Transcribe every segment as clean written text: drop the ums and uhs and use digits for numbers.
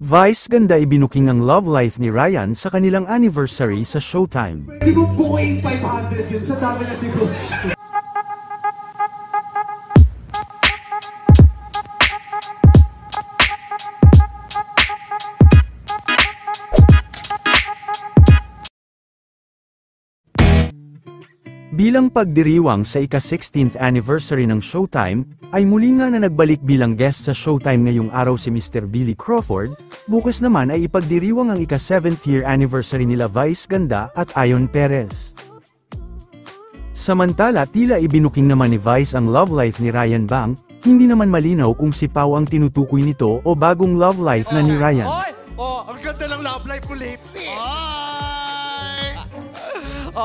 Vice ganda ibinuking ang love life ni Ryan sa kanilang anniversary sa Showtime. Pwede mo buuin 500 yun sa dami ng negosyo. Bilang pagdiriwang sa ika-16th anniversary ng Showtime, ay muli nga na nagbalik bilang guest sa Showtime ngayong araw si Mr. Billy Crawford, bukas naman ay ipagdiriwang ang ika-7th year anniversary nila Vice Ganda at Ayon Perez. Samantala tila ibinuking naman ni Vice ang love life ni Ryan Bang, hindi naman malinaw kung si Pau ang tinutukoy nito o bagong love life na ni Ryan. Ang ganda ng love life mo lately.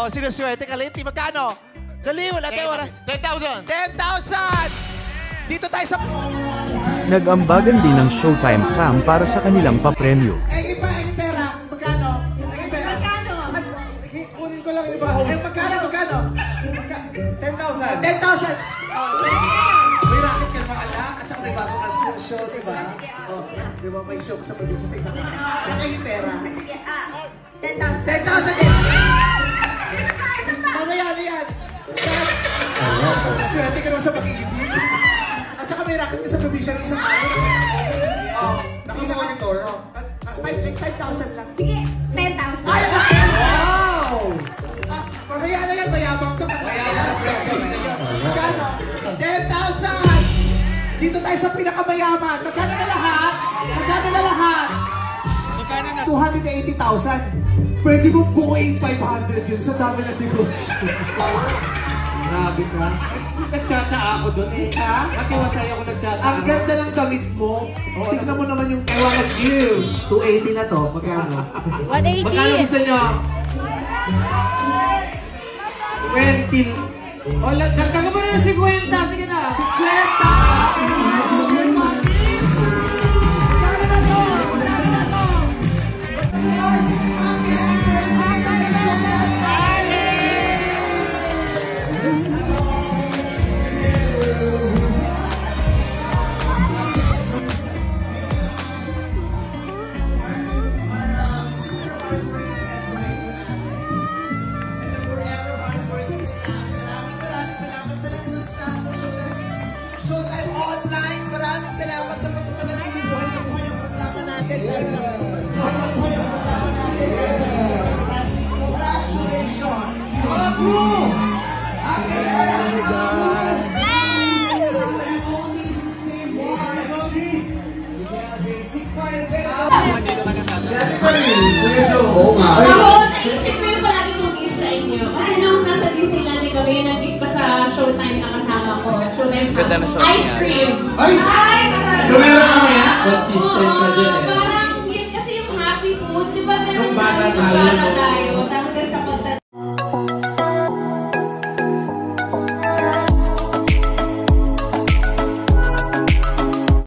Sinuswerte ka lately. Magkano? Dali, wala tayo oras. 10,000! 10,000! Dito tayo sa... Nag-ambagan din ng Showtime fam para sa kanilang papremyo. Iba, pera. Magkano? Pera. Magkano? Kunin ko lang iba. Magkano? 10,000. 10,000! May racket ka naman, ala? At saka may bagong show, diba? Di ba may show sa probinsya sa isang araw? Ay, pera. Sige, 10,000! 10,000! Mamaya na yan! Swerte ka naman sa pag-ibig. At saka may racket ka sa probinsya ng isang araw. Naka-monitor. 5,000 lang. Sige, 10,000. Ay! Wow! Mamaya na yan, mayabang to. Magkano? 10,000! Dito tayo sa pinakamayaman. Magkano na lahat? 280,000. Pwede mo buuin 500 yun sa dami ng negosyo. Grabe ka. Nagtsatsa ako doon eh. Ha? Matiwasay ako nagtsatsa. Ang ganda ng damit mo. Tignan mo naman yung... I want you. 280 na to. Magkano? 180. Magkano gusto nyo? 20. O, nagkaga mo na ng 50. Sige na. 50! Showtime Online, maraming salamat sa pagpapalag ng buhay na buhay ang programa natin. Buhay na buhay ang programa natin. Congratulations! Ako, naisip ko yung palagi kong gift sa inyo. Kasi nung nasa Disneyland kami, nag-gift pa sa Showtime na kasama ko. Showtime ice cream. Ay! Gawin na kami ha? Consistent ka dyan eh. Parang yun kasi yung happy food. Di ba meron bata tayo?